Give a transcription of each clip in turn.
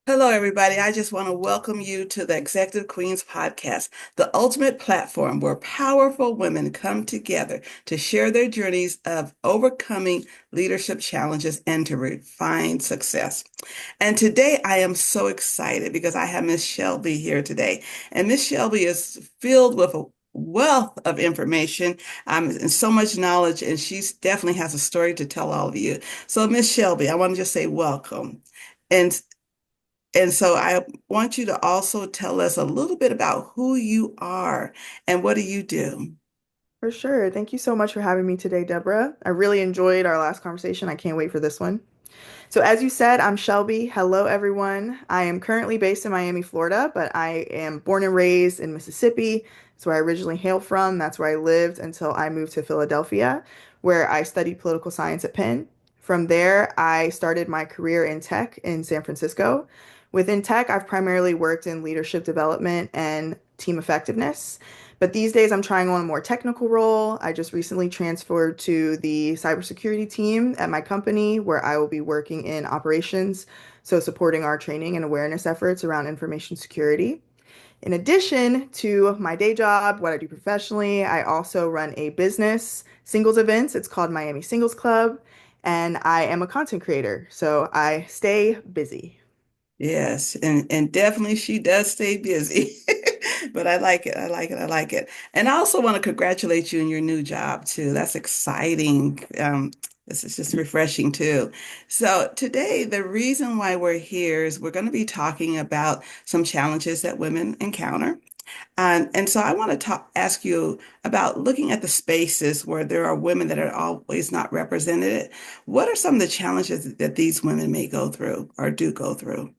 Hello, everybody. I just want to welcome you to the Executive Queens podcast, the ultimate platform where powerful women come together to share their journeys of overcoming leadership challenges and to refine success. And today I am so excited because I have Miss Shelby here today. And Miss Shelby is filled with a wealth of information and so much knowledge, and she definitely has a story to tell all of you. So, Miss Shelby, I want to just say welcome. And so I want you to also tell us a little bit about who you are and what do you do? For sure. Thank you so much for having me today, Deborah. I really enjoyed our last conversation. I can't wait for this one. So, as you said, I'm Shelby. Hello, everyone. I am currently based in Miami, Florida, but I am born and raised in Mississippi. That's where I originally hail from. That's where I lived until I moved to Philadelphia, where I studied political science at Penn. From there, I started my career in tech in San Francisco. Within tech, I've primarily worked in leadership development and team effectiveness. But these days, I'm trying on a more technical role. I just recently transferred to the cybersecurity team at my company, where I will be working in operations, so supporting our training and awareness efforts around information security. In addition to my day job, what I do professionally, I also run a business singles events. It's called Miami Singles Club, and I am a content creator, so I stay busy. Yes, and definitely she does stay busy. But I like it. I like it. I like it. And I also want to congratulate you in your new job too. That's exciting. This is just refreshing too. So today, the reason why we're here is we're going to be talking about some challenges that women encounter. And so I want to ask you about looking at the spaces where there are women that are always not represented. What are some of the challenges that these women may go through or do go through?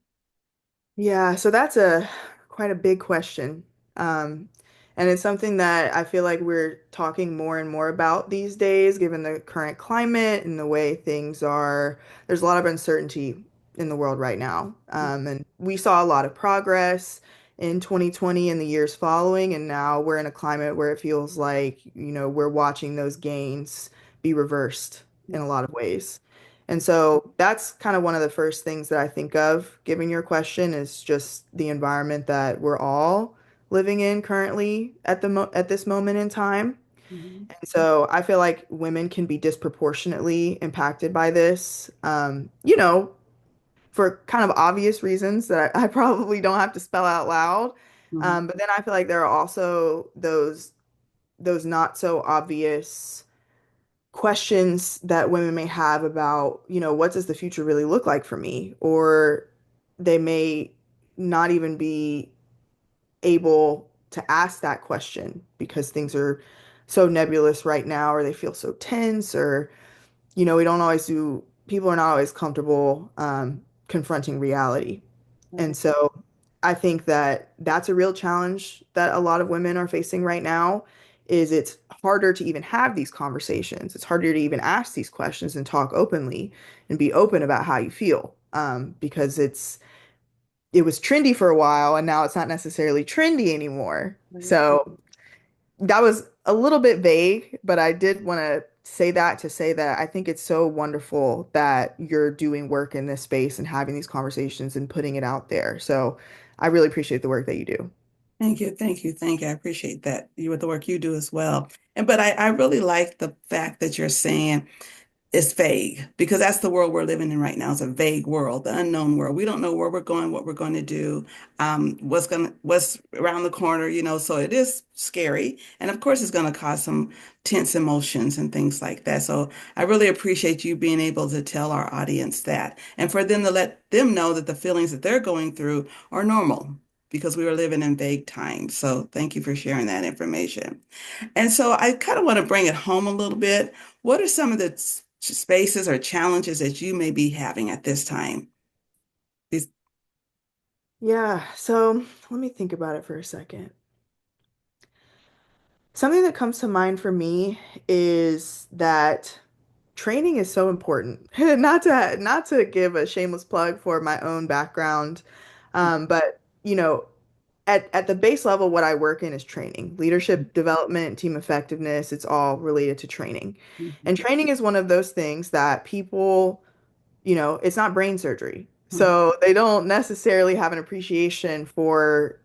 Yeah, so that's a quite a big question. Um, and it's something that I feel like we're talking more and more about these days, given the current climate and the way things are. There's a lot of uncertainty in the world right now. And we saw a lot of progress in 2020 and the years following, and now we're in a climate where it feels like, we're watching those gains be reversed in a lot of ways. And so that's kind of one of the first things that I think of, given your question, is just the environment that we're all living in currently at this moment in time. Mhm. And so I feel like women can be disproportionately impacted by this, for kind of obvious reasons that I probably don't have to spell out loud. Mhm. But then I feel like there are also those not so obvious questions that women may have about, what does the future really look like for me? Or they may not even be able to ask that question because things are so nebulous right now, or they feel so tense, or, we don't always do, people are not always comfortable confronting reality. And Right. so I think that that's a real challenge that a lot of women are facing right now is it's harder to even have these conversations. It's harder to even ask these questions and talk openly and be open about how you feel. Because it was trendy for a while and now it's not necessarily trendy anymore. Right. So that was a little bit vague, but I did want to say that to say that I think it's so wonderful that you're doing work in this space and having these conversations and putting it out there. So I really appreciate the work that you do. Thank you, thank you, thank you. I appreciate that you with the work you do as well. And but I really like the fact that you're saying it's vague because that's the world we're living in right now. It's a vague world, the unknown world. We don't know where we're going, what we're going to do, what's around the corner, so it is scary. And of course, it's going to cause some tense emotions and things like that. So I really appreciate you being able to tell our audience that and for them to let them know that the feelings that they're going through are normal because we were living in vague times. So thank you for sharing that information. And so I kind of want to bring it home a little bit. What are some of the spaces or challenges that you may be having at this time? These, Yeah, so let me think about it for a second. Something that comes to mind for me is that training is so important. Not to give a shameless plug for my own background, but at the base level, what I work in is training, leadership development, team effectiveness. It's all related to training, and training is one of those things that people, it's not brain surgery. Mhm. So they don't necessarily have an appreciation for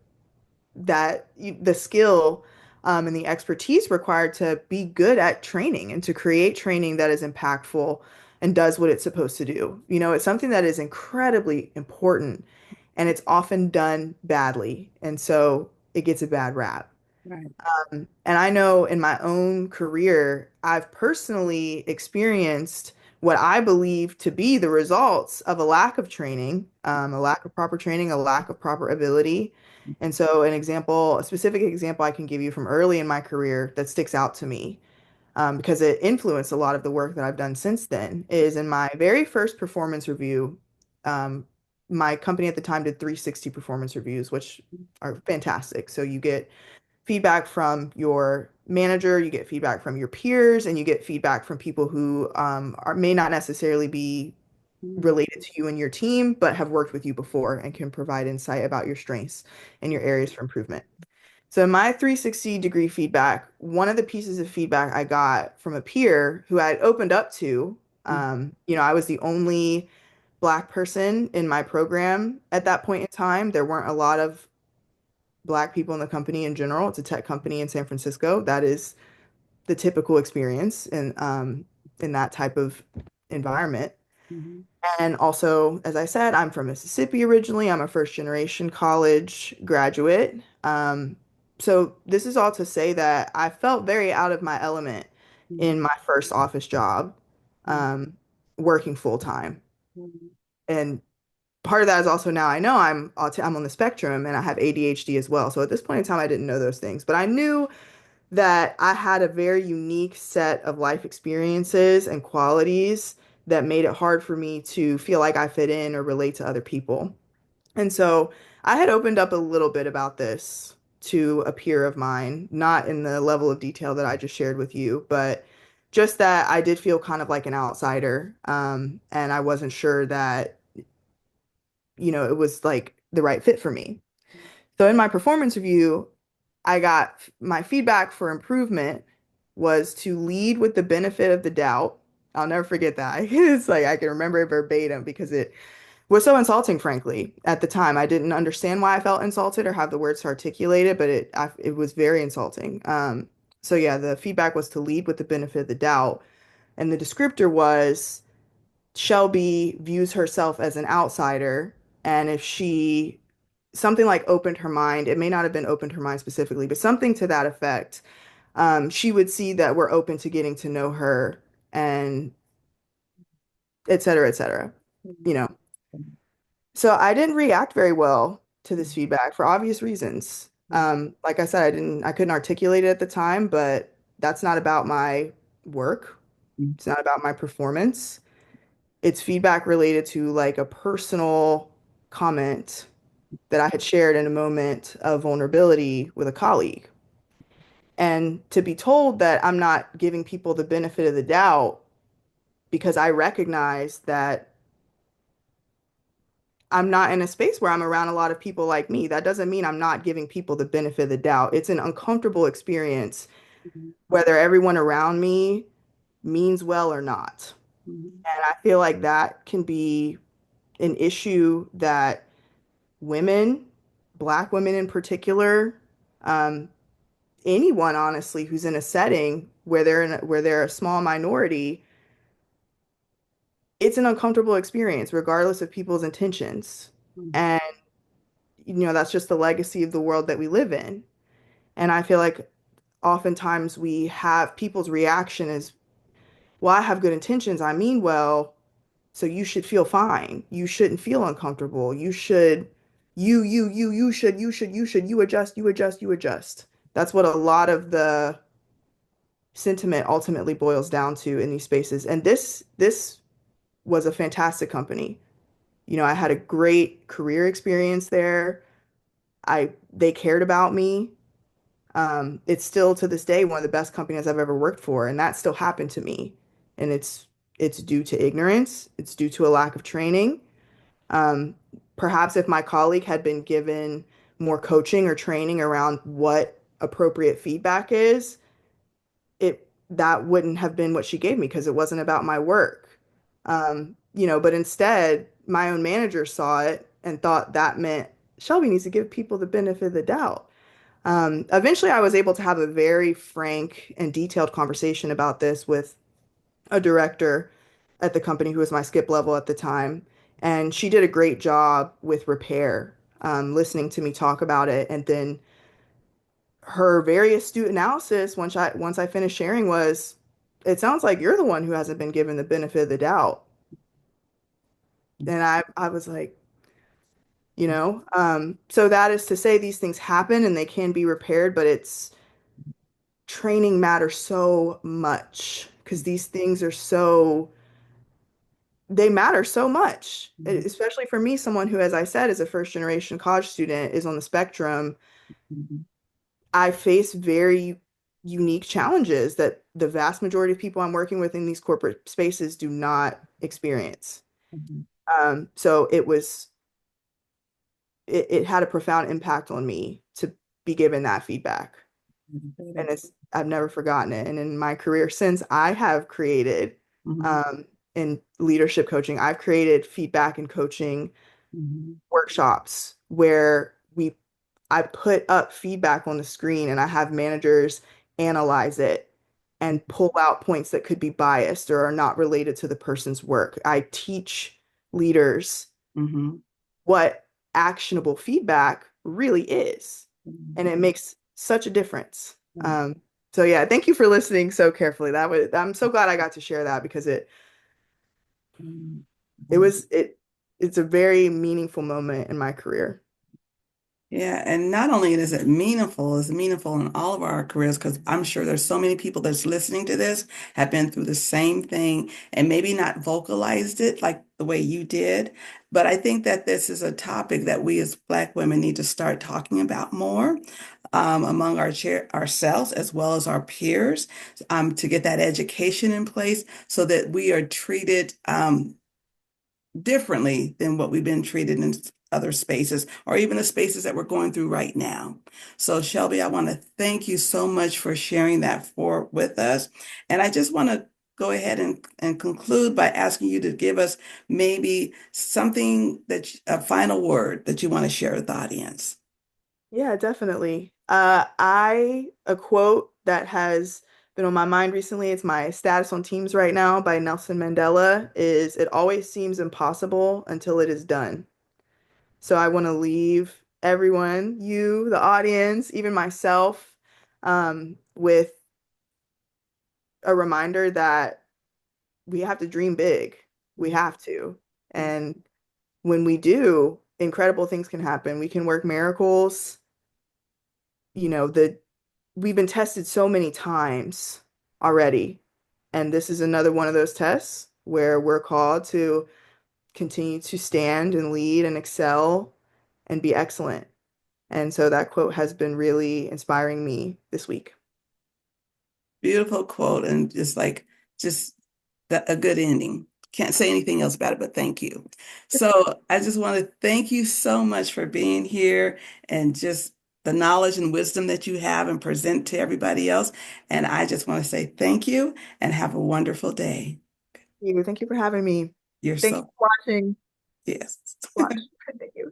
the skill and the expertise required to be good at training and to create training that is impactful and does what it's supposed to do. It's something that is incredibly important and it's often done badly. And so it gets a bad rap. Right. And I know in my own career, I've personally experienced what I believe to be the results of a lack of training, a lack of proper training, a lack of proper ability. And so, a specific example I can give you from early in my career that sticks out to me, because it influenced a lot of the work that I've done since then, is in my very first performance review. Um, my company at the time did 360 performance reviews, which are fantastic. So you get feedback from your manager, you get feedback from your peers, and you get feedback from people who may not necessarily be Mhm. related to you and your team, but have worked with you before and can provide insight about your strengths and your areas for improvement. So, in my 360-degree feedback, one of the pieces of feedback I got from a peer who I had opened up to, I was the only Black person in my program at that point in time. There weren't a lot of Black people in the company in general. It's a tech company in San Francisco. That is the typical experience in that type of environment. Mhm. And also, as I said, I'm from Mississippi originally. I'm a first generation college graduate. So this is all to say that I felt very out of my element Mhm. in my first office job, Mhm. um, working full time. Mhm. And part of that is also now I know I'm on the spectrum and I have ADHD as well. So at this point in time, I didn't know those things, but I knew that I had a very unique set of life experiences and qualities that made it hard for me to feel like I fit in or relate to other people. And so I had opened up a little bit about this to a peer of mine, not in the level of detail that I just shared with you, but just that I did feel kind of like an outsider. And I wasn't sure that, it was like the right fit for me. So in my performance review, I got my feedback for improvement was to lead with the benefit of the doubt. I'll never forget that. It's like I can remember it verbatim because it was so insulting, frankly. At the time, I didn't understand why I felt insulted or have the words to articulate it, but it was very insulting. So yeah, the feedback was to lead with the benefit of the doubt, and the descriptor was Shelby views herself as an outsider, and if she something like opened her mind, it may not have been opened her mind specifically, but something to that effect, she would see that we're open to getting to know her and et cetera, et cetera, you know. So I didn't react very well to this feedback for obvious reasons. Like I said, I couldn't articulate it at the time, but that's not about my work. It's not about my performance. It's feedback related to like a personal comment that I had shared in a moment of vulnerability with a colleague. And to be told that I'm not giving people the benefit of the doubt because I recognize that I'm not in a space where I'm around a lot of people like me, that doesn't mean I'm not giving people the benefit of the doubt. It's an uncomfortable experience, Mhm. whether everyone around me means well or not. Mhm. And I feel like that can be an issue that women, Black women in particular, um, anyone honestly who's in a setting where they're a small minority, it's an uncomfortable experience regardless of people's intentions. Mhm. And that's just the legacy of the world that we live in. And I feel like oftentimes we have people's reaction is, well, I have good intentions. I mean well, so you should feel fine. You shouldn't feel uncomfortable. You adjust, you adjust, you adjust. That's what a lot of the sentiment ultimately boils down to in these spaces. And this was a fantastic company. I had a great career experience there. They cared about me. It's still to this day one of the best companies I've ever worked for, and that still happened to me. And it's due to ignorance. It's due to a lack of training. Um, Perhaps if my colleague had been given more coaching or training around what appropriate feedback is, it that wouldn't have been what she gave me because it wasn't about my work. But instead, my own manager saw it and thought that meant Shelby needs to give people the benefit of the doubt. Eventually, I was able to have a very frank and detailed conversation about this with a director at the company who was my skip level at the time. And she did a great job with repair, listening to me talk about it. And then her very astute analysis, once I finished sharing, was, it sounds like you're the one who hasn't been given the benefit of the doubt. And I was like, so that is to say these things happen and they can be repaired, but it's training matters so much because these things are so they matter so much, especially for me, someone who, as I said, is a first generation college student, is on the spectrum. I face very unique challenges that the vast majority of people I'm working with in these corporate spaces do not experience. So it had a profound impact on me to be given that feedback. And I've never forgotten it. And in my career since, I have created in leadership coaching, I've created feedback and coaching workshops where I put up feedback on the screen and I have managers analyze it and pull out points that could be biased or are not related to the person's work. I teach leaders what actionable feedback really is, and it makes such a difference. So yeah, thank you for listening so carefully. I'm so glad I got to share that because it was it it's a very meaningful moment in my career. Yeah, and not only is it meaningful, it's meaningful in all of our careers because I'm sure there's so many people that's listening to this have been through the same thing and maybe not vocalized it like the way you did. But I think that this is a topic that we as Black women need to start talking about more among ourselves as well as our peers to get that education in place so that we are treated differently than what we've been treated in other spaces or even the spaces that we're going through right now. So Shelby, I want to thank you so much for sharing that for with us. And I just want to go ahead and conclude by asking you to give us maybe something a final word that you want to share with the audience. Yeah, definitely. A quote that has been on my mind recently, it's my status on Teams right now by Nelson Mandela, is it always seems impossible until it is done. So I want to leave everyone, you, the audience, even myself, with a reminder that we have to dream big. We have to. And when we do, incredible things can happen. We can work miracles. The we've been tested so many times already. And this is another one of those tests where we're called to continue to stand and lead and excel and be excellent. And so that quote has been really inspiring me this week. Beautiful quote and just a good ending. Can't say anything else about it, but thank you. So I just want to thank you so much for being here and just the knowledge and wisdom that you have and present to everybody else. And I just want to say thank you and have a wonderful day. Thank you for having me. You're Thank you so, for watching. yes. Watch. Thank you.